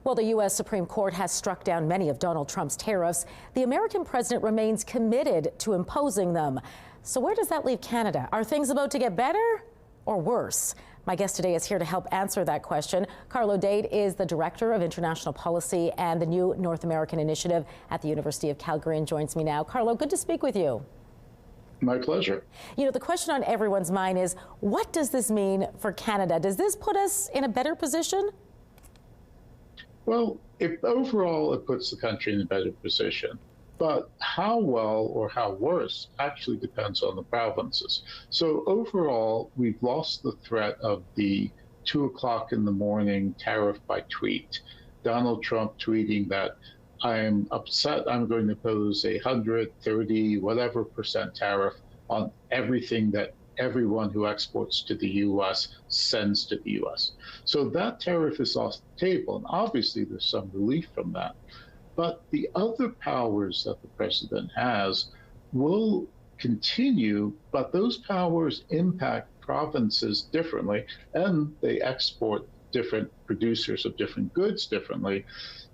Well, the U.S. Supreme Court has struck down many of Donald Trump's tariffs. The American president remains committed to imposing them. So where does that leave Canada? Are things about to get better or worse? My guest today is here to help answer that question. Carlo Dade is the Director of International Policy and the New North American Initiative at the University of Calgary and joins me now. Carlo, good to speak with you. My pleasure. You know, the question on everyone's mind is, what does this mean for Canada? Does this put us in a better position? Well, overall, it puts the country in a better position. But how well or how worse actually depends on the provinces. So overall, we've lost the threat of the 2 o'clock in the morning tariff by tweet. Donald Trump tweeting that I'm upset, I'm going to impose 130 whatever percent tariff on everything that everyone who exports to the U.S. sends to the U.S. So that tariff is off the table, and obviously there's some relief from that. But the other powers that the president has will continue, but those powers impact provinces differently, and they export different producers of different goods differently,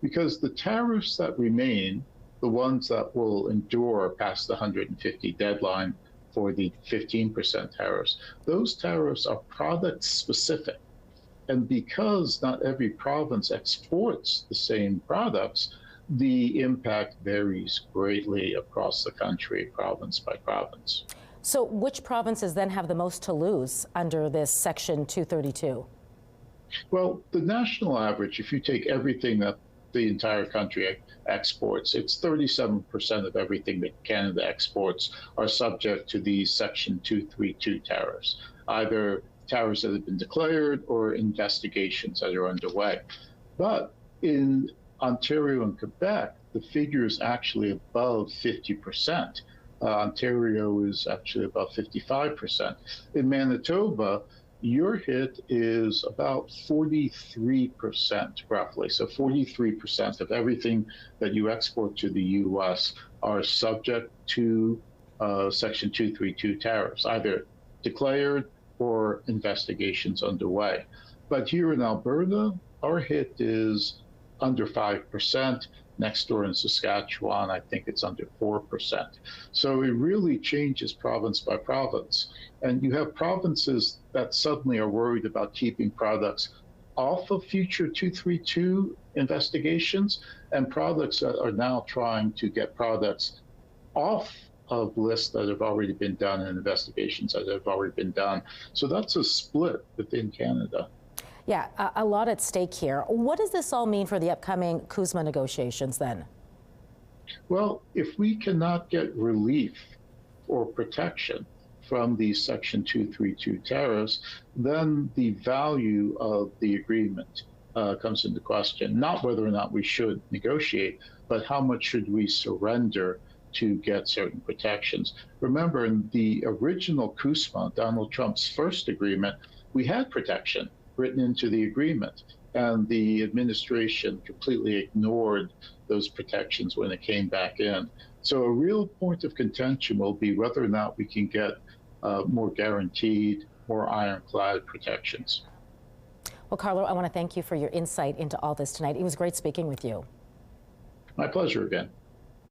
because the tariffs that remain, the ones that will endure past the 150 deadline for the 15% tariffs, those tariffs are product specific. And because not every province exports the same products, the impact varies greatly across the country, province by province. So which provinces then have the most to lose under this Section 232? Well, the national average, if you take everything that the entire country exports, it's 37% of everything that Canada exports are subject to these Section 232 tariffs, either tariffs that have been declared or investigations that are underway. But in Ontario and Quebec, the figure is actually above 50%. Ontario is actually about 55%. In Manitoba, your hit is about 43%, roughly. So 43% of everything that you export to the U.S. are subject to Section 232 tariffs, either declared or investigations underway. But here in Alberta, our hit is under 5%. Next door in Saskatchewan, I think it's under 4%. So it really changes province by province. And you have provinces that suddenly are worried about keeping products off of future 232 investigations, and products that are now trying to get products off of lists that have already been done and investigations that have already been done. So that's a split within Canada. Yeah, a lot at stake here. What does this all mean for the upcoming CUSMA negotiations then? Well, if we cannot get relief or protection from these Section 232 tariffs, then the value of the agreement comes into question. Not whether or not we should negotiate, but how much should we surrender to get certain protections. Remember, in the original CUSMA, Donald Trump's first agreement, we had protection written into the agreement, and the administration completely ignored those protections when it came back in. So a real point of contention will be whether or not we can get more guaranteed, more ironclad protections. Well, Carlo, I want to thank you for your insight into all this tonight. It was great speaking with you. My pleasure again.